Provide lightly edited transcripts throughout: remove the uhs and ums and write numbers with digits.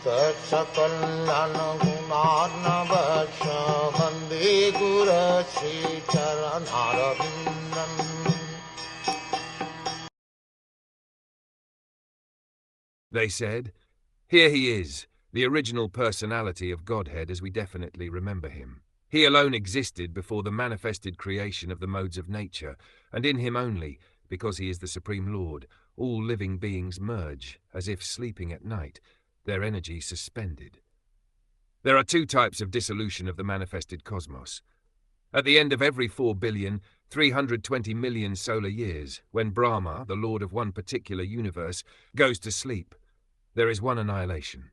Sakal Gunaarnavasya Vande Guru Sri Charanaravindan. They said, "Here he is, the original personality of Godhead as we definitely remember him. He alone existed before the manifested creation of the modes of nature, and in him only, because he is the Supreme Lord, all living beings merge, as if sleeping at night, their energy suspended." There are two types of dissolution of the manifested cosmos. At the end of every 4,320,000,000 solar years, when Brahma, the lord of one particular universe, goes to sleep, there is one annihilation.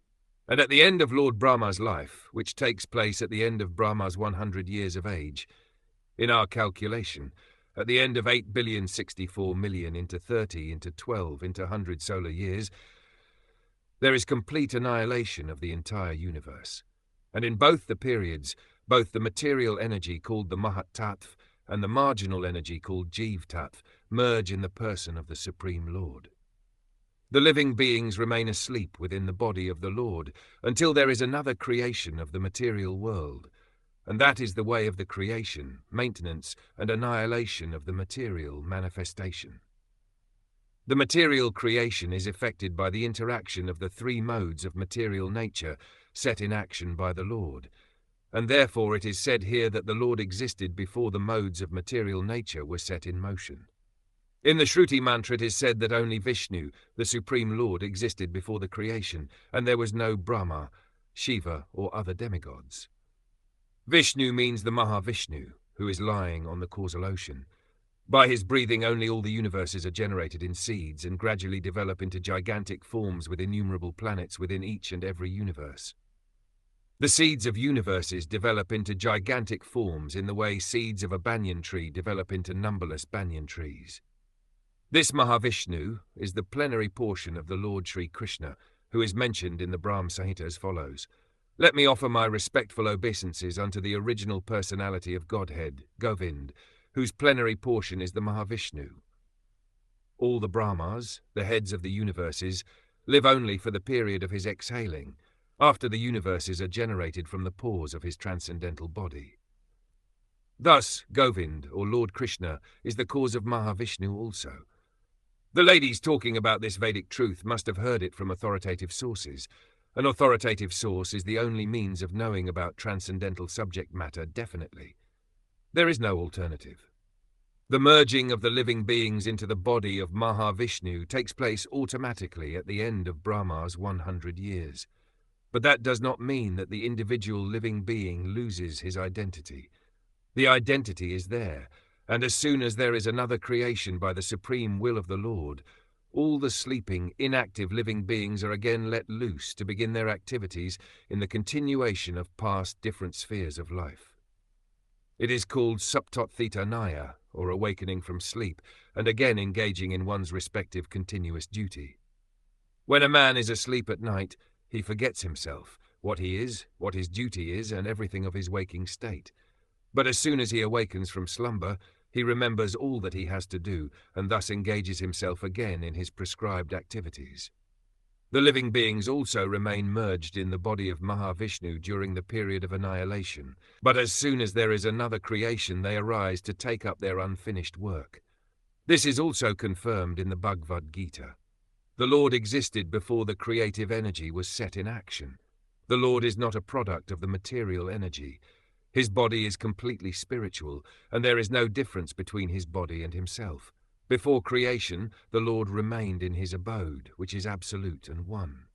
And at the end of Lord Brahma's life, which takes place at the end of Brahma's 100 years of age, in our calculation, at the end of 8,064,000,000 into 30 into 12 into 100 solar years, there is complete annihilation of the entire universe. And in both the periods, both the material energy called the Mahat Tattva and the marginal energy called Jeev Tattva merge in the person of the Supreme Lord. The living beings remain asleep within the body of the Lord until there is another creation of the material world, and that is the way of the creation, maintenance, and annihilation of the material manifestation. The material creation is effected by the interaction of the three modes of material nature set in action by the Lord, and therefore it is said here that the Lord existed before the modes of material nature were set in motion. In the Shruti mantra it is said that only Vishnu, the Supreme Lord, existed before the creation, and there was no Brahma, Shiva, or other demigods. Vishnu means the Mahavishnu, who is lying on the causal ocean. By his breathing only all the universes are generated in seeds and gradually develop into gigantic forms with innumerable planets within each and every universe. The seeds of universes develop into gigantic forms in the way seeds of a banyan tree develop into numberless banyan trees. This Mahavishnu is the plenary portion of the Lord Sri Krishna, who is mentioned in the Brahma Samhita as follows: "Let me offer my respectful obeisances unto the original personality of Godhead, Govind, whose plenary portion is the Mahavishnu." All the Brahmas, the heads of the universes, live only for the period of his exhaling, after the universes are generated from the pores of his transcendental body. Thus, Govind, or Lord Krishna, is the cause of Mahavishnu also. The ladies talking about this Vedic truth must have heard it from authoritative sources. An authoritative source is the only means of knowing about transcendental subject matter definitely. There is no alternative. The merging of the living beings into the body of Mahavishnu takes place automatically at the end of Brahma's 100 years. But that does not mean that the individual living being loses his identity. The identity is there, and as soon as there is another creation by the supreme will of the Lord, all the sleeping, inactive living beings are again let loose to begin their activities in the continuation of past different spheres of life. It is called Saptathitanaya, or awakening from sleep, and again engaging in one's respective continuous duty. When a man is asleep at night, he forgets himself, what he is, what his duty is, and everything of his waking state. But as soon as he awakens from slumber, he remembers all that he has to do, and thus engages himself again in his prescribed activities. The living beings also remain merged in the body of Mahavishnu during the period of annihilation, but as soon as there is another creation they arise to take up their unfinished work. This is also confirmed in the Bhagavad Gita. The Lord existed before the creative energy was set in action. The Lord is not a product of the material energy. His body is completely spiritual, and there is no difference between his body and himself. Before creation, the Lord remained in his abode, which is absolute and one.